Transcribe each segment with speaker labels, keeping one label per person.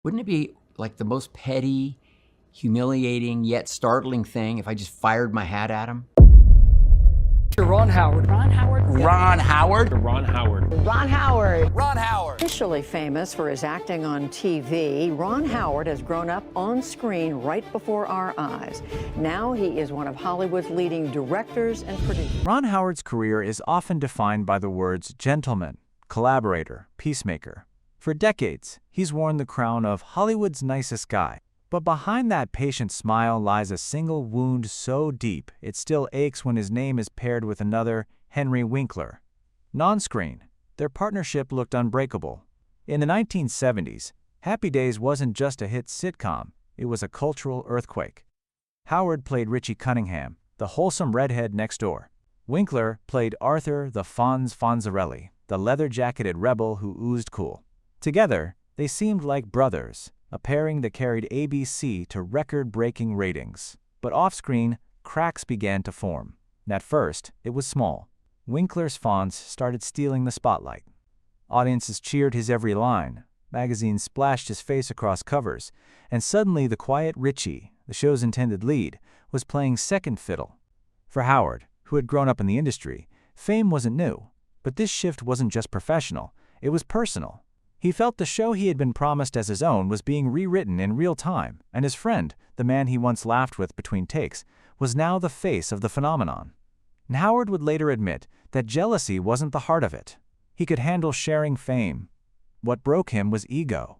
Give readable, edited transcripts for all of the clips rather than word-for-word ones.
Speaker 1: Wouldn't it be like the most petty, humiliating, yet startling thing if I just fired my hat at him?
Speaker 2: Ron Howard.
Speaker 3: Ron Howard.
Speaker 4: Ron Howard.
Speaker 2: Ron Howard.
Speaker 3: Ron Howard.
Speaker 4: Ron Howard.
Speaker 5: Initially famous for his acting on TV, Ron Howard has grown up on screen right before our eyes. Now he is one of Hollywood's leading directors and producers.
Speaker 6: Ron Howard's career is often defined by the words gentleman, collaborator, peacemaker. For decades, he's worn the crown of Hollywood's nicest guy. But behind that patient smile lies a single wound so deep it still aches when his name is paired with another, Henry Winkler. Non-screen, their partnership looked unbreakable. In the 1970s, Happy Days wasn't just a hit sitcom, it was a cultural earthquake. Howard played Richie Cunningham, the wholesome redhead next door. Winkler played Arthur the Fonz Fonzarelli, the leather-jacketed rebel who oozed cool. Together, they seemed like brothers, a pairing that carried ABC to record-breaking ratings. But off-screen, cracks began to form. At first, it was small. Winkler's Fonz started stealing the spotlight. Audiences cheered his every line, magazines splashed his face across covers, and suddenly the quiet Richie, the show's intended lead, was playing second fiddle. For Howard, who had grown up in the industry, fame wasn't new. But this shift wasn't just professional, it was personal. He felt the show he had been promised as his own was being rewritten in real time, and his friend, the man he once laughed with between takes, was now the face of the phenomenon. And Howard would later admit that jealousy wasn't the heart of it. He could handle sharing fame. What broke him was ego.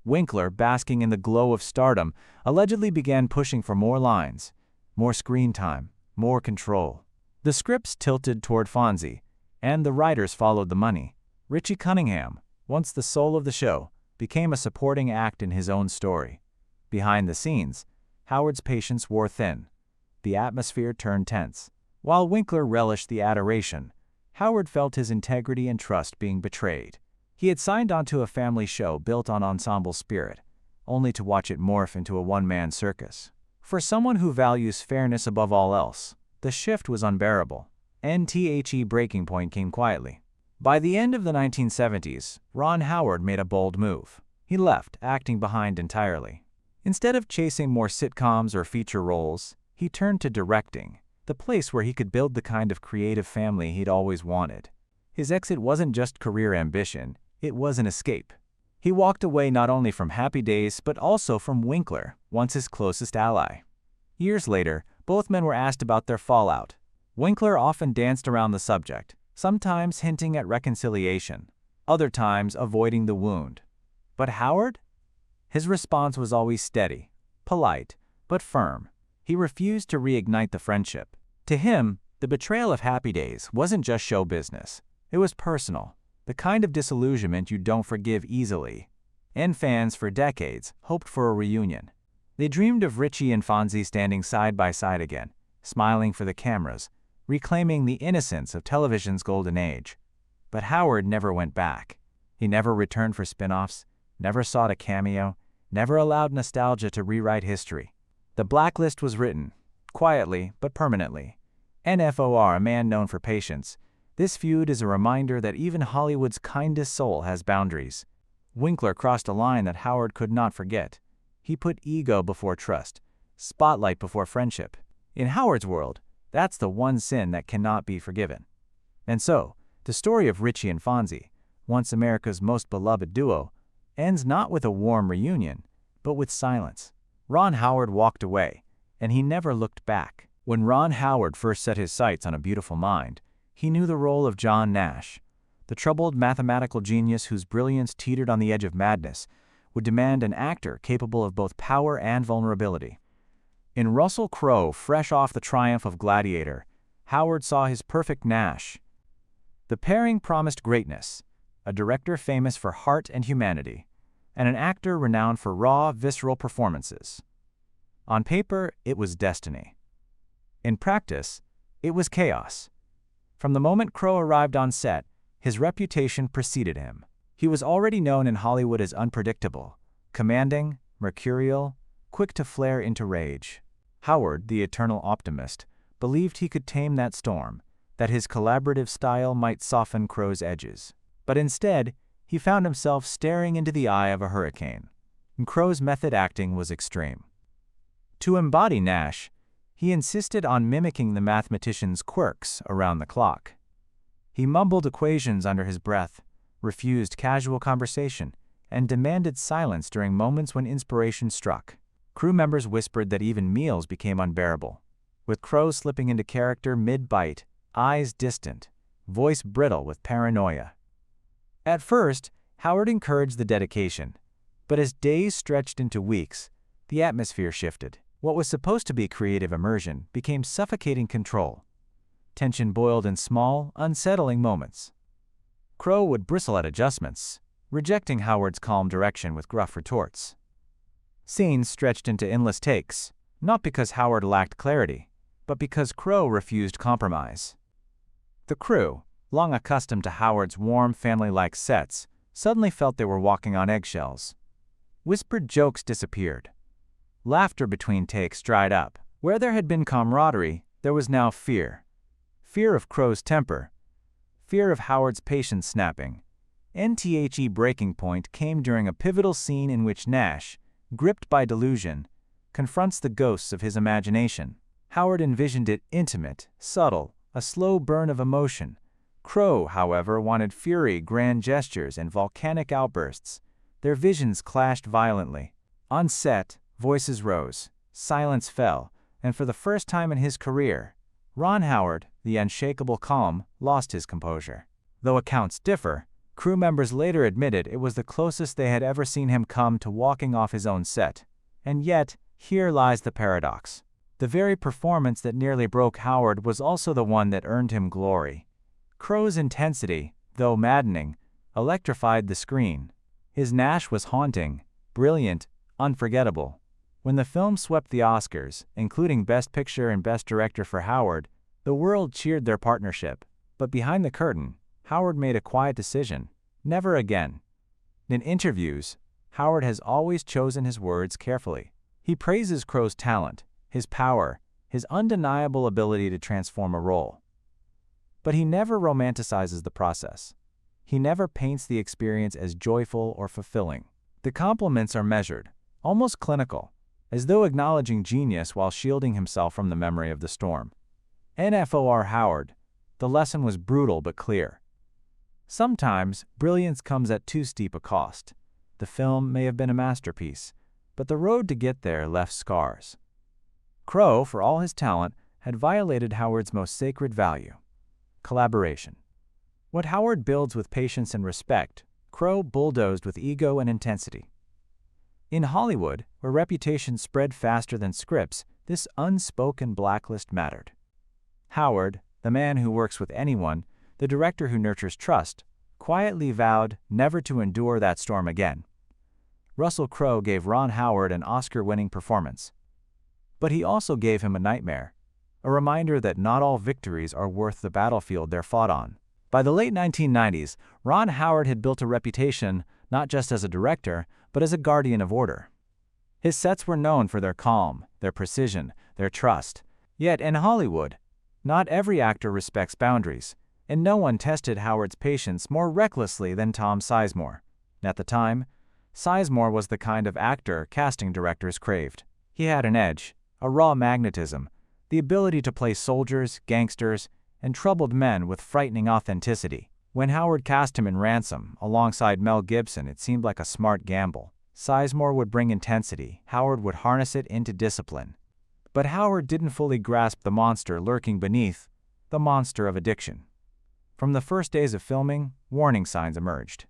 Speaker 6: Winkler, basking in the glow of stardom, allegedly began pushing for more lines, more screen time, more control. The scripts tilted toward Fonzie, and the writers followed the money. Richie Cunningham, once the soul of the show, became a supporting act in his own story. Behind the scenes, Howard's patience wore thin. The atmosphere turned tense. While Winkler relished the adoration, Howard felt his integrity and trust being betrayed. He had signed onto a family show built on ensemble spirit, only to watch it morph into a one-man circus. For someone who values fairness above all else, the shift was unbearable. NTHE breaking point came quietly. By the end of the 1970s, Ron Howard made a bold move. He left acting behind entirely. Instead of chasing more sitcoms or feature roles, he turned to directing, the place where he could build the kind of creative family he'd always wanted. His exit wasn't just career ambition, it was an escape. He walked away not only from Happy Days but also from Winkler, once his closest ally. Years later, both men were asked about their fallout. Winkler often danced around the subject, sometimes hinting at reconciliation, other times avoiding the wound. But Howard? His response was always steady, polite, but firm. He refused to reignite the friendship. To him, the betrayal of Happy Days wasn't just show business. It was personal, the kind of disillusionment you don't forgive easily. And fans for decades hoped for a reunion. They dreamed of Richie and Fonzie standing side by side again, smiling for the cameras, reclaiming the innocence of television's golden age. But Howard never went back. He never returned for spin-offs, never sought a cameo, never allowed nostalgia to rewrite history. The blacklist was written, quietly but permanently. NFOR, a man known for patience. This feud is a reminder that even Hollywood's kindest soul has boundaries. Winkler crossed a line that Howard could not forget. He put ego before trust, spotlight before friendship. In Howard's world, that's the one sin that cannot be forgiven. And so, the story of Richie and Fonzie, once America's most beloved duo, ends not with a warm reunion, but with silence. Ron Howard walked away, and he never looked back. When Ron Howard first set his sights on A Beautiful Mind, he knew the role of John Nash. The troubled mathematical genius whose brilliance teetered on the edge of madness would demand an actor capable of both power and vulnerability. In Russell Crowe, fresh off the triumph of Gladiator, Howard saw his perfect Nash. The pairing promised greatness, a director famous for heart and humanity, and an actor renowned for raw, visceral performances. On paper, it was destiny. In practice, it was chaos. From the moment Crowe arrived on set, his reputation preceded him. He was already known in Hollywood as unpredictable, commanding, mercurial, quick to flare into rage. Howard, the eternal optimist, believed he could tame that storm, that his collaborative style might soften Crowe's edges. But instead, he found himself staring into the eye of a hurricane. and Crow's method acting was extreme. To embody Nash, he insisted on mimicking the mathematician's quirks around the clock. He mumbled equations under his breath, refused casual conversation, and demanded silence during moments when inspiration struck. Crew members whispered that even meals became unbearable, with Crow slipping into character mid-bite, eyes distant, voice brittle with paranoia. At first, Howard encouraged the dedication, but as days stretched into weeks, the atmosphere shifted. What was supposed to be creative immersion became suffocating control. Tension boiled in small, unsettling moments. Crow would bristle at adjustments, rejecting Howard's calm direction with gruff retorts. Scenes stretched into endless takes, not because Howard lacked clarity, but because Crow refused compromise. The crew, long accustomed to Howard's warm, family-like sets, suddenly felt they were walking on eggshells. Whispered jokes disappeared. Laughter between takes dried up. Where there had been camaraderie, there was now fear. Fear of Crow's temper. Fear of Howard's patience snapping. NTHE breaking point came during a pivotal scene in which Nash, gripped by delusion, confronts the ghosts of his imagination. Howard envisioned it intimate, subtle, a slow burn of emotion. Crow, however, wanted fury, grand gestures, and volcanic outbursts. Their visions clashed violently. On set, voices rose, silence fell, and for the first time in his career, Ron Howard, the unshakable calm, lost his composure. Though accounts differ, crew members later admitted it was the closest they had ever seen him come to walking off his own set. And yet, here lies the paradox. The very performance that nearly broke Howard was also the one that earned him glory. Crow's intensity, though maddening, electrified the screen. His Nash was haunting, brilliant, unforgettable. When the film swept the Oscars, including Best Picture and Best Director for Howard, the world cheered their partnership. But behind the curtain, Howard made a quiet decision: never again. In interviews, Howard has always chosen his words carefully. He praises Crow's talent, his power, his undeniable ability to transform a role. But he never romanticizes the process. He never paints the experience as joyful or fulfilling. The compliments are measured, almost clinical, as though acknowledging genius while shielding himself from the memory of the storm. NFOR Howard, the lesson was brutal but clear. Sometimes, brilliance comes at too steep a cost. The film may have been a masterpiece, but the road to get there left scars. Crow, for all his talent, had violated Howard's most sacred value: collaboration. What Howard builds with patience and respect, Crow bulldozed with ego and intensity. In Hollywood, where reputation spread faster than scripts, this unspoken blacklist mattered. Howard, the man who works with anyone, the director who nurtures trust, quietly vowed never to endure that storm again. Russell Crowe gave Ron Howard an Oscar-winning performance. But he also gave him a nightmare, a reminder that not all victories are worth the battlefield they're fought on. By the late 1990s, Ron Howard had built a reputation not just as a director, but as a guardian of order. His sets were known for their calm, their precision, their trust. Yet in Hollywood, not every actor respects boundaries, and no one tested Howard's patience more recklessly than Tom Sizemore. At the time, Sizemore was the kind of actor casting directors craved. He had an edge, a raw magnetism, the ability to play soldiers, gangsters, and troubled men with frightening authenticity. When Howard cast him in Ransom alongside Mel Gibson, it seemed like a smart gamble. Sizemore would bring intensity, Howard would harness it into discipline. But Howard didn't fully grasp the monster lurking beneath, the monster of addiction. From the first days of filming, warning signs emerged.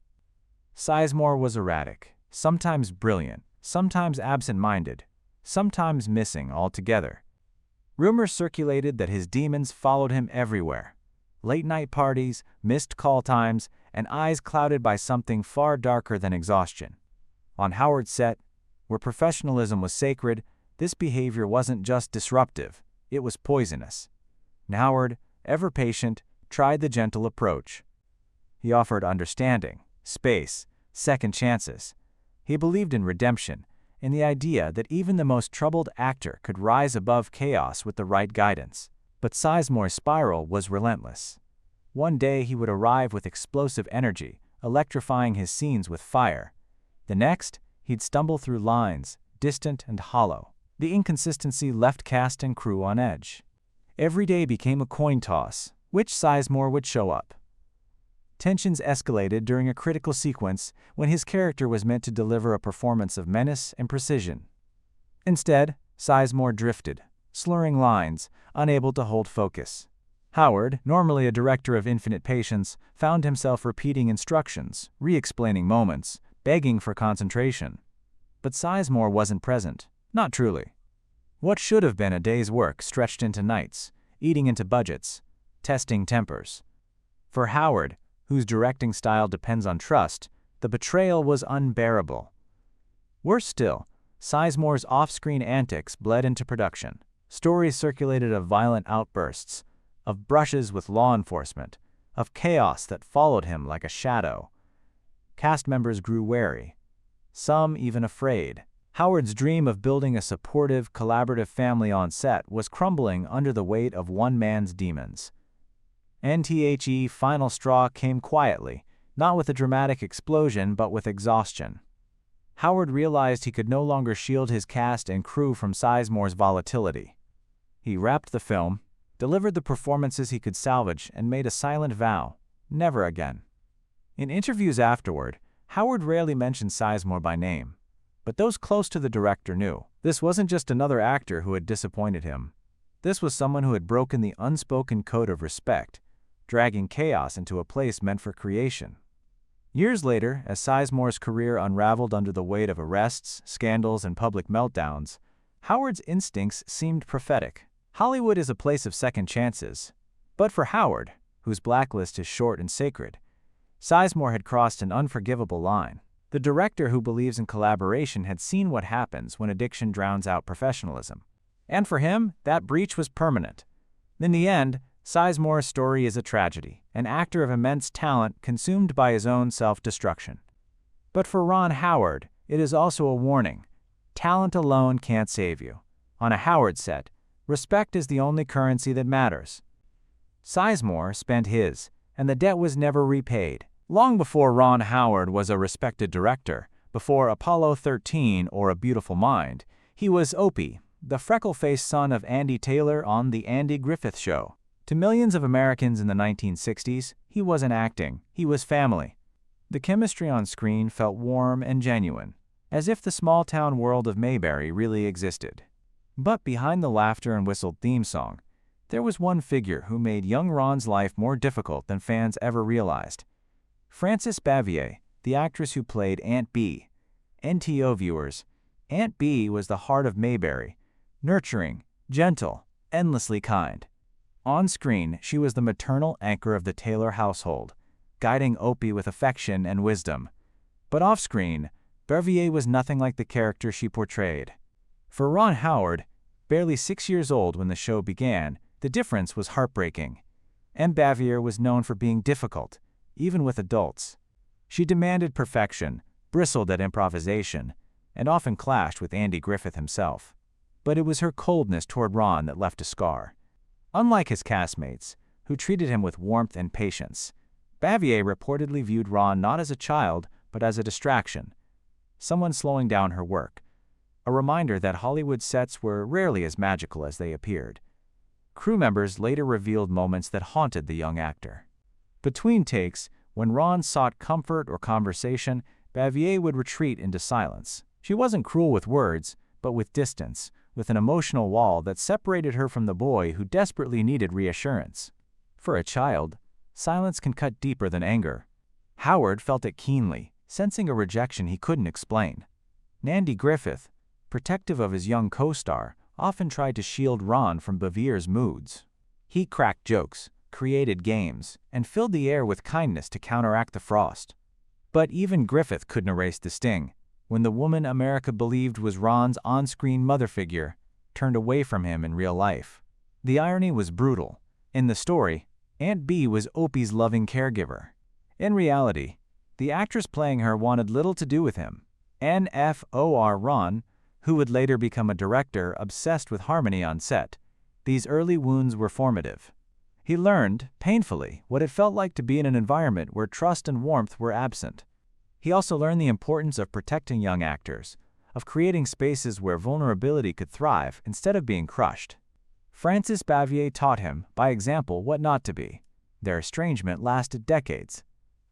Speaker 6: Sizemore was erratic, sometimes brilliant, sometimes absent-minded, sometimes missing altogether. Rumors circulated that his demons followed him everywhere. Late-night parties, missed call times, and eyes clouded by something far darker than exhaustion. On Howard's set, where professionalism was sacred, this behavior wasn't just disruptive, it was poisonous. And Howard, ever patient, tried the gentle approach. He offered understanding, space, second chances. He believed in redemption, in the idea that even the most troubled actor could rise above chaos with the right guidance. But Sizemore's spiral was relentless. One day he would arrive with explosive energy, electrifying his scenes with fire. The next, he'd stumble through lines, distant and hollow. The inconsistency left cast and crew on edge. Every day became a coin toss. Which Sizemore would show up? Tensions escalated during a critical sequence when his character was meant to deliver a performance of menace and precision. Instead, Sizemore drifted, slurring lines, unable to hold focus. Howard, normally a director of infinite patience, found himself repeating instructions, re-explaining moments, begging for concentration. But Sizemore wasn't present. Not truly. What should have been a day's work stretched into nights, eating into budgets, testing tempers. For Howard, whose directing style depends on trust, the betrayal was unbearable. Worse still, Sizemore's off-screen antics bled into production. Stories circulated of violent outbursts, of brushes with law enforcement, of chaos that followed him like a shadow. Cast members grew wary, some even afraid. Howard's dream of building a supportive, collaborative family on set was crumbling under the weight of one man's demons. NTHE final straw came quietly, not with a dramatic explosion but with exhaustion. Howard realized he could no longer shield his cast and crew from Sizemore's volatility. He wrapped the film, delivered the performances he could salvage, and made a silent vow: never again. In interviews afterward, Howard rarely mentioned Sizemore by name. But those close to the director knew. This wasn't just another actor who had disappointed him. This was someone who had broken the unspoken code of respect, dragging chaos into a place meant for creation. Years later, as Sizemore's career unraveled under the weight of arrests, scandals, and public meltdowns, Howard's instincts seemed prophetic. Hollywood is a place of second chances. But for Howard, whose blacklist is short and sacred, Sizemore had crossed an unforgivable line. The director who believes in collaboration had seen what happens when addiction drowns out professionalism. And for him, that breach was permanent. In the end, Sizemore's story is a tragedy, an actor of immense talent consumed by his own self-destruction. But for Ron Howard, it is also a warning. Talent alone can't save you. On a Howard set, respect is the only currency that matters. Sizemore spent his, and the debt was never repaid. Long before Ron Howard was a respected director, before Apollo 13 or A Beautiful Mind, he was Opie, the freckle-faced son of Andy Taylor on The Andy Griffith Show. To millions of Americans in the 1960s, he wasn't acting, he was family. The chemistry on screen felt warm and genuine, as if the small-town world of Mayberry really existed. But behind the laughter and whistled theme song, there was one figure who made young Ron's life more difficult than fans ever realized. Frances Bavier, the actress who played Aunt Bee. NTO viewers, Aunt Bee was the heart of Mayberry, nurturing, gentle, endlessly kind. On screen, she was the maternal anchor of the Taylor household, guiding Opie with affection and wisdom. But off-screen, Bavier was nothing like the character she portrayed. For Ron Howard, barely 6 years old when the show began, the difference was heartbreaking. Aunt Bavier was known for being difficult, even with adults. She demanded perfection, bristled at improvisation, and often clashed with Andy Griffith himself. But it was her coldness toward Ron that left a scar. Unlike his castmates, who treated him with warmth and patience, Bavier reportedly viewed Ron not as a child, but as a distraction, someone slowing down her work, a reminder that Hollywood sets were rarely as magical as they appeared. Crew members later revealed moments that haunted the young actor. Between takes, when Ron sought comfort or conversation, Bavier would retreat into silence. She wasn't cruel with words, but with distance, with an emotional wall that separated her from the boy who desperately needed reassurance. For a child, silence can cut deeper than anger. Howard felt it keenly, sensing a rejection he couldn't explain. Andy Griffith, protective of his young co-star, often tried to shield Ron from Bavier's moods. He cracked jokes, created games, and filled the air with kindness to counteract the frost. But even Griffith couldn't erase the sting, when the woman America believed was Ron's on-screen mother figure turned away from him in real life. The irony was brutal. In the story, Aunt Bee was Opie's loving caregiver. In reality, the actress playing her wanted little to do with him. NFOR Ron, who would later become a director obsessed with harmony on set. These early wounds were formative. He learned, painfully, what it felt like to be in an environment where trust and warmth were absent. He also learned the importance of protecting young actors, of creating spaces where vulnerability could thrive instead of being crushed. Francis Bavier taught him, by example, what not to be. Their estrangement lasted decades.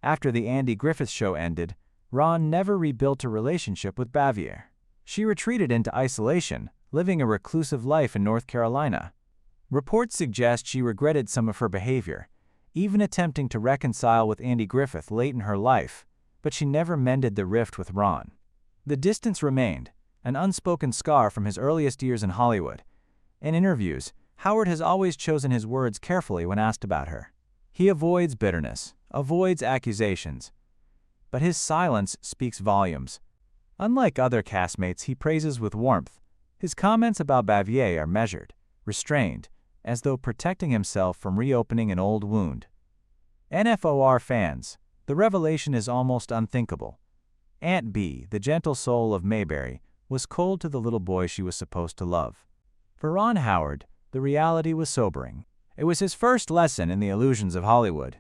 Speaker 6: After the Andy Griffith Show ended, Ron never rebuilt a relationship with Bavier. She retreated into isolation, living a reclusive life in North Carolina. Reports suggest she regretted some of her behavior, even attempting to reconcile with Andy Griffith late in her life, but she never mended the rift with Ron. The distance remained, an unspoken scar from his earliest years in Hollywood. In interviews, Howard has always chosen his words carefully when asked about her. He avoids bitterness, avoids accusations, but his silence speaks volumes. Unlike other castmates he praises with warmth, his comments about Bavier are measured, restrained, as though protecting himself from reopening an old wound. NFOR fans, the revelation is almost unthinkable. Aunt Bee, the gentle soul of Mayberry, was cold to the little boy she was supposed to love. For Ron Howard, the reality was sobering. It was his first lesson in the illusions of Hollywood.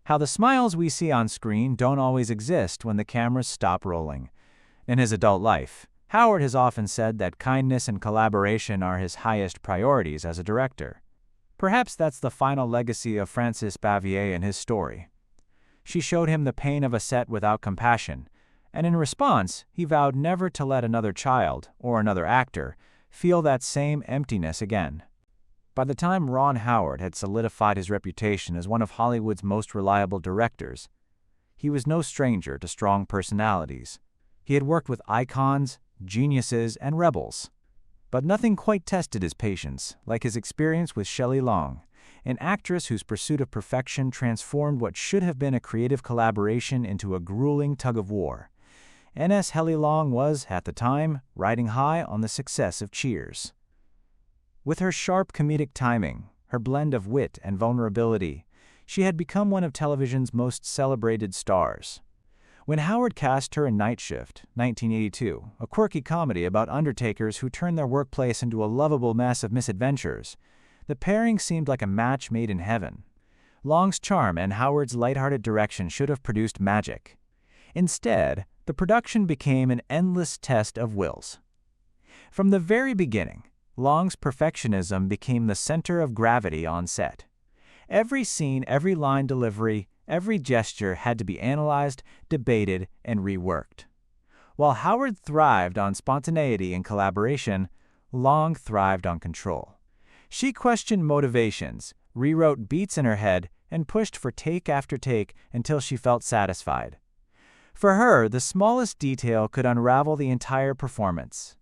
Speaker 6: How the smiles we see on screen don't always exist when the cameras stop rolling. In his adult life, Howard has often said that kindness and collaboration are his highest priorities as a director. Perhaps that's the final legacy of Frances Bavier in his story. She showed him the pain of a set without compassion, and in response, he vowed never to let another child, or another actor, feel that same emptiness again. By the time Ron Howard had solidified his reputation as one of Hollywood's most reliable directors, he was no stranger to strong personalities. He had worked with icons, geniuses, and rebels. But nothing quite tested his patience, like his experience with Shelley Long, an actress whose pursuit of perfection transformed what should have been a creative collaboration into a grueling tug-of-war. N.S. Shelley Long was, at the time, riding high on the success of Cheers. With her sharp comedic timing, her blend of wit and vulnerability, she had become one of television's most celebrated stars. When Howard cast her in Night Shift, 1982, a quirky comedy about undertakers who turn their workplace into a lovable mess of misadventures, the pairing seemed like a match made in heaven. Long's charm and Howard's lighthearted direction should have produced magic. Instead, the production became an endless test of wills. From the very beginning, Long's perfectionism became the center of gravity on set. Every scene, every line delivery, every gesture had to be analyzed, debated, and reworked. While Howard thrived on spontaneity and collaboration, Long thrived on control. She questioned motivations, rewrote beats in her head, and pushed for take after take until she felt satisfied. For her, the smallest detail could unravel the entire performance.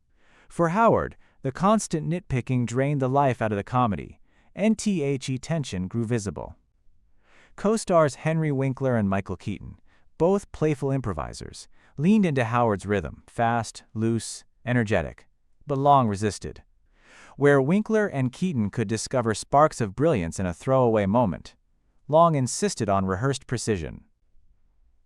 Speaker 6: For Howard, the constant nitpicking drained the life out of the comedy, and the tension grew visible. Co-stars Henry Winkler and Michael Keaton, both playful improvisers, leaned into Howard's rhythm, fast, loose, energetic, but Long resisted. Where Winkler and Keaton could discover sparks of brilliance in a throwaway moment, Long insisted on rehearsed precision.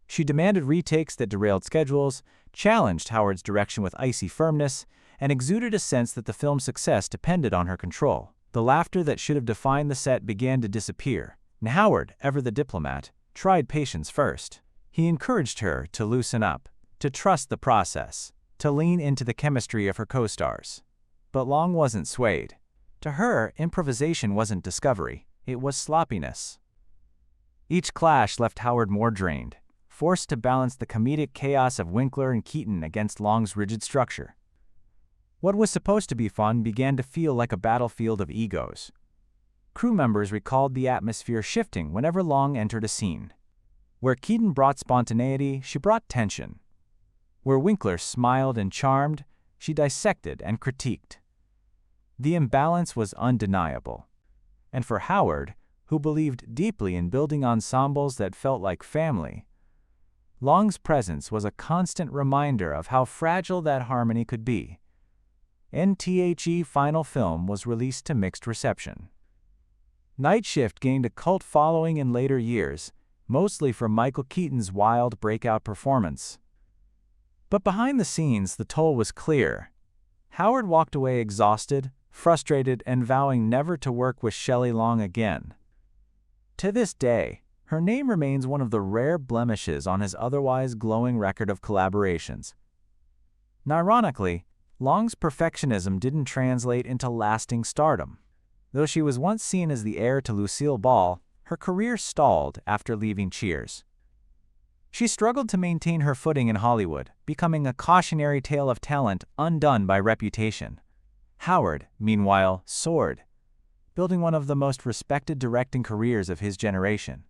Speaker 6: She demanded retakes that derailed schedules, challenged Howard's direction with icy firmness, and exuded a sense that the film's success depended on her control. The laughter that should have defined the set began to disappear, and Howard, ever the diplomat, tried patience first. He encouraged her to loosen up, to trust the process, to lean into the chemistry of her co-stars. But Long wasn't swayed. To her, improvisation wasn't discovery, it was sloppiness. Each clash left Howard more drained, forced to balance the comedic chaos of Winkler and Keaton against Long's rigid structure. What was supposed to be fun began to feel like a battlefield of egos. Crew members recalled the atmosphere shifting whenever Long entered a scene. Where Keaton brought spontaneity, she brought tension. Where Winkler smiled and charmed, she dissected and critiqued. The imbalance was undeniable. And for Howard, who believed deeply in building ensembles that felt like family, Long's presence was a constant reminder of how fragile that harmony could be. The final film was released to mixed reception. Night Shift gained a cult following in later years, mostly for Michael Keaton's wild breakout performance. But behind the scenes, the toll was clear. Howard walked away exhausted, frustrated, and vowing never to work with Shelley Long again. To this day, Her name remains one of the rare blemishes on his otherwise glowing record of collaborations. And ironically, Long's perfectionism didn't translate into lasting stardom. Though she was once seen as the heir to Lucille Ball, her career stalled after leaving Cheers. She struggled to maintain her footing in Hollywood, becoming a cautionary tale of talent undone by reputation. Howard, meanwhile, soared, building one of the most respected directing careers of his generation.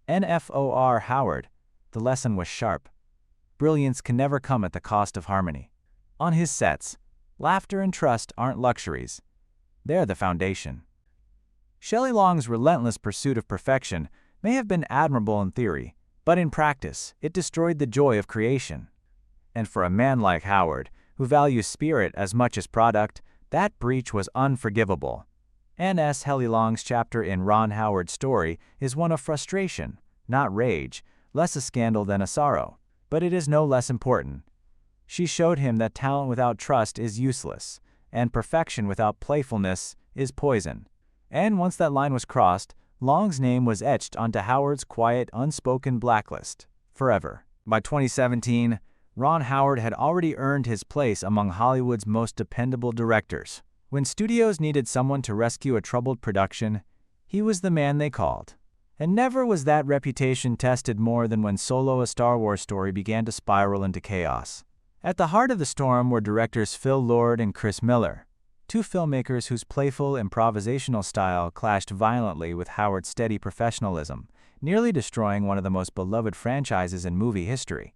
Speaker 6: NFOR Howard, the lesson was sharp. Brilliance can never come at the cost of harmony. On his sets, laughter and trust aren't luxuries. They're the foundation. Shelley Long's relentless pursuit of perfection may have been admirable in theory, but in practice, it destroyed the joy of creation. And for a man like Howard, who values spirit as much as product, that breach was unforgivable. N.S. Shelley Long's chapter in Ron Howard's story is one of frustration, not rage, less a scandal than a sorrow. But it is no less important. She showed him that talent without trust is useless, and perfection without playfulness is poison. And once that line was crossed, Long's name was etched onto Howard's quiet, unspoken blacklist, forever. By 2017, Ron Howard had already earned his place among Hollywood's most dependable directors. When studios needed someone to rescue a troubled production, he was the man they called. And never was that reputation tested more than when Solo: A Star Wars Story began to spiral into chaos. At the heart of the storm were directors Phil Lord and Chris Miller, two filmmakers whose playful, improvisational style clashed violently with Howard's steady professionalism, nearly destroying one of the most beloved franchises in movie history.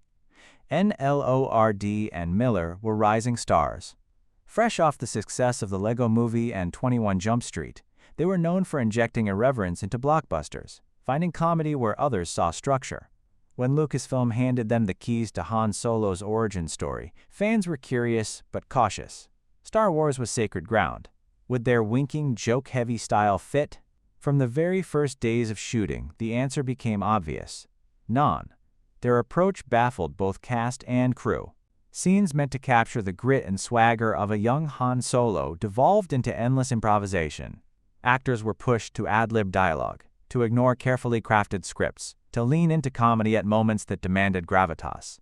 Speaker 6: Lord and Miller were rising stars. Fresh off the success of the Lego Movie and 21 Jump Street, they were known for injecting irreverence into blockbusters, finding comedy where others saw structure. When Lucasfilm handed them the keys to Han Solo's origin story, fans were curious but cautious. Star Wars was sacred ground. Would their winking, joke-heavy style fit? From the very first days of shooting, the answer became obvious. None. Their approach baffled both cast and crew. Scenes meant to capture the grit and swagger of a young Han Solo devolved into endless improvisation. Actors were pushed to ad-lib dialogue, to ignore carefully crafted scripts, to lean into comedy at moments that demanded gravitas.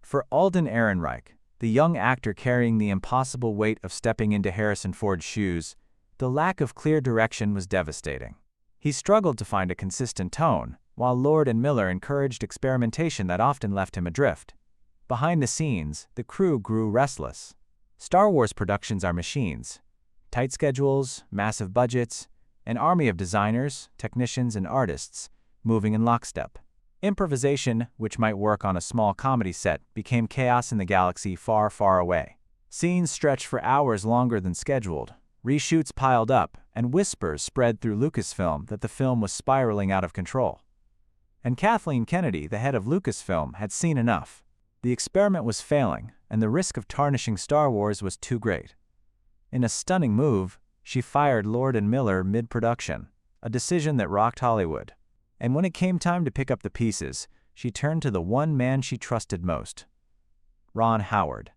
Speaker 6: For Alden Ehrenreich, the young actor carrying the impossible weight of stepping into Harrison Ford's shoes, the lack of clear direction was devastating. He struggled to find a consistent tone, while Lord and Miller encouraged experimentation that often left him adrift. Behind the scenes, the crew grew restless. Star Wars productions are machines. Tight schedules, massive budgets, an army of designers, technicians, and artists, moving in lockstep. Improvisation, which might work on a small comedy set, became chaos in the galaxy far, far away. Scenes stretched for hours longer than scheduled. Reshoots piled up, and whispers spread through Lucasfilm that the film was spiraling out of control. And Kathleen Kennedy, the head of Lucasfilm, had seen enough. The experiment was failing, and the risk of tarnishing Star Wars was too great. In a stunning move, she fired Lord and Miller mid-production, a decision that rocked Hollywood. And when it came time to pick up the pieces, she turned to the one man she trusted most: Ron Howard.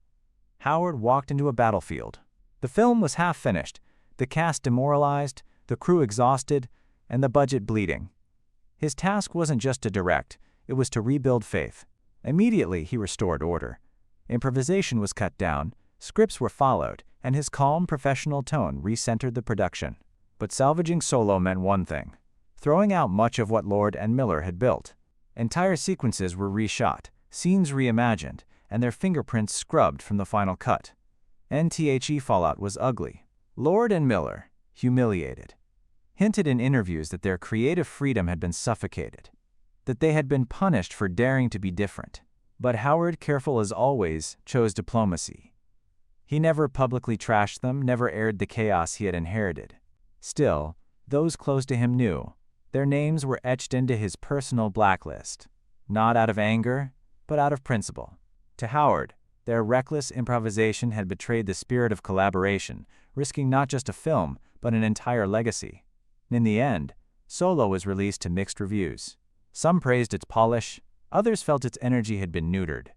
Speaker 6: Howard walked into a battlefield. The film was half finished, the cast demoralized, the crew exhausted, and the budget bleeding. His task wasn't just to direct, it was to rebuild faith. Immediately, he restored order. Improvisation was cut down, scripts were followed, and his calm, professional tone recentered the production. But salvaging Solo meant one thing: throwing out much of what Lord and Miller had built. Entire sequences were reshot, scenes reimagined, and their fingerprints scrubbed from the final cut. NTHE fallout was ugly. Lord and Miller, humiliated, hinted in interviews that their creative freedom had been suffocated, that they had been punished for daring to be different. But Howard, careful as always, chose diplomacy. He never publicly trashed them, never aired the chaos he had inherited. Still, those close to him knew. Their names were etched into his personal blacklist, not out of anger, but out of principle. To Howard, their reckless improvisation had betrayed the spirit of collaboration, risking not just a film, but an entire legacy. In the end, Solo was released to mixed reviews. Some praised its polish, others felt its energy had been neutered.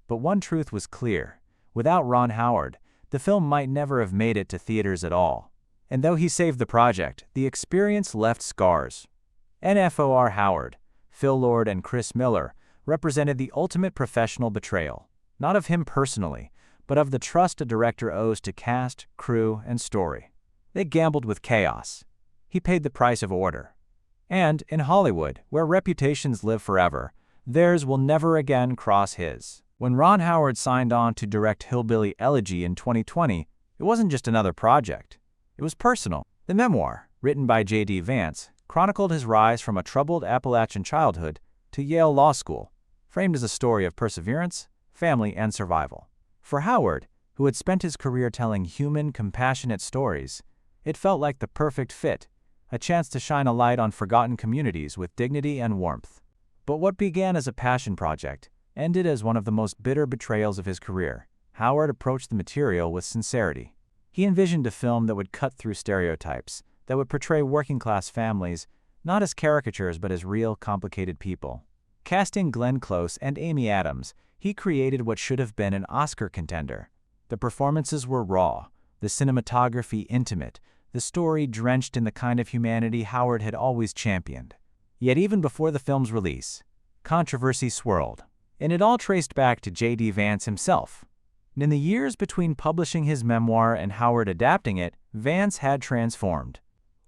Speaker 6: But one truth was clear: without Ron Howard, the film might never have made it to theaters at all. And though he saved the project, the experience left scars. NFOR Howard, Phil Lord and Chris Miller, represented the ultimate professional betrayal, not of him personally, but of the trust a director owes to cast, crew, and story. They gambled with chaos. He paid the price of order. And in Hollywood, where reputations live forever, theirs will never again cross his. When Ron Howard signed on to direct Hillbilly Elegy in 2020, it wasn't just another project. It was personal. The memoir, written by J.D. Vance, chronicled his rise from a troubled Appalachian childhood to Yale Law School, framed as a story of perseverance, family, and survival. For Howard, who had spent his career telling human, compassionate stories, it felt like the perfect fit, a chance to shine a light on forgotten communities with dignity and warmth. But what began as a passion project ended as one of the most bitter betrayals of his career. Howard approached the material with sincerity. He envisioned a film that would cut through stereotypes, that would portray working-class families, not as caricatures but as real, complicated people. Casting Glenn Close and Amy Adams, he created what should have been an Oscar contender. The performances were raw, the cinematography intimate, the story drenched in the kind of humanity Howard had always championed. Yet even before the film's release, controversy swirled, and it all traced back to J.D. Vance himself. In the years between publishing his memoir and Howard adapting it, Vance had transformed.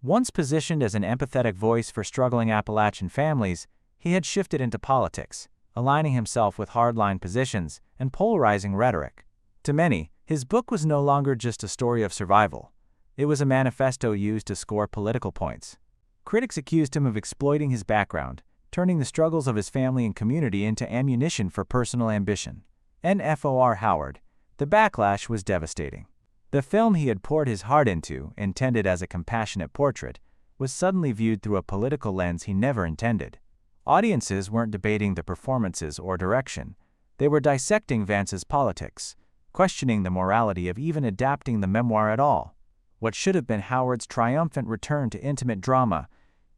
Speaker 6: Once positioned as an empathetic voice for struggling Appalachian families, he had shifted into politics, aligning himself with hardline positions and polarizing rhetoric. To many, his book was no longer just a story of survival. It was a manifesto used to score political points. Critics accused him of exploiting his background, turning the struggles of his family and community into ammunition for personal ambition. For Howard, the backlash was devastating. The film he had poured his heart into, intended as a compassionate portrait, was suddenly viewed through a political lens he never intended. Audiences weren't debating the performances or direction. They were dissecting Vance's politics, questioning the morality of even adapting the memoir at all. What should have been Howard's triumphant return to intimate drama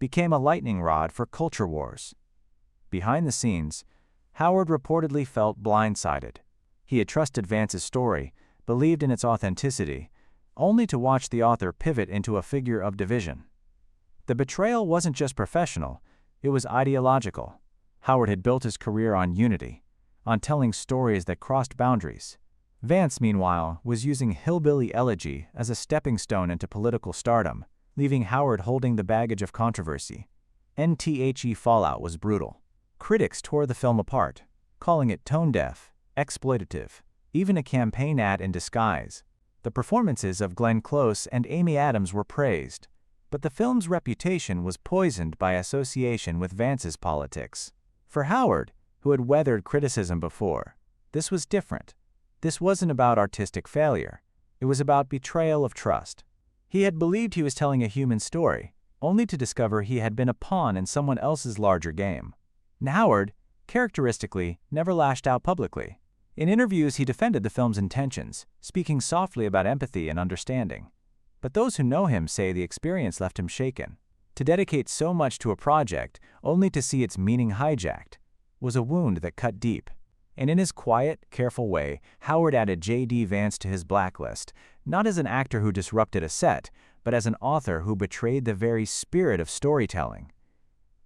Speaker 6: became a lightning rod for culture wars. Behind the scenes, Howard reportedly felt blindsided. He had trusted Vance's story, believed in its authenticity, only to watch the author pivot into a figure of division. The betrayal wasn't just professional, it was ideological. Howard had built his career on unity, on telling stories that crossed boundaries. Vance, meanwhile, was using Hillbilly Elegy as a stepping stone into political stardom, leaving Howard holding the baggage of controversy. The fallout was brutal. Critics tore the film apart, calling it tone-deaf, exploitative, even a campaign ad in disguise. The performances of Glenn Close and Amy Adams were praised, but the film's reputation was poisoned by association with Vance's politics. For Howard, who had weathered criticism before, this was different. This wasn't about artistic failure. It was about betrayal of trust. He had believed he was telling a human story, only to discover he had been a pawn in someone else's larger game. And Howard, characteristically, never lashed out publicly. In interviews, he defended the film's intentions, speaking softly about empathy and understanding. But those who know him say the experience left him shaken. To dedicate so much to a project, only to see its meaning hijacked, was a wound that cut deep. And in his quiet, careful way, Howard added J.D. Vance to his blacklist, not as an actor who disrupted a set, but as an author who betrayed the very spirit of storytelling.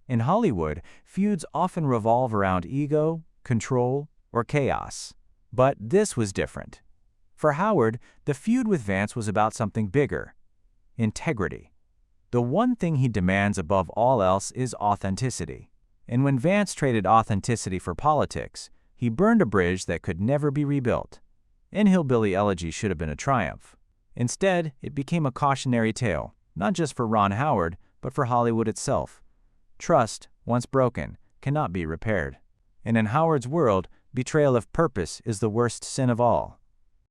Speaker 6: In Hollywood, feuds often revolve around ego, control, or chaos. But this was different. For Howard, the feud with Vance was about something bigger: integrity. The one thing he demands above all else is authenticity. And when Vance traded authenticity for politics, he burned a bridge that could never be rebuilt. Hillbilly Elegy should have been a triumph. Instead, it became a cautionary tale, not just for Ron Howard, but for Hollywood itself. Trust, once broken, cannot be repaired. And in Howard's world, betrayal of purpose is the worst sin of all.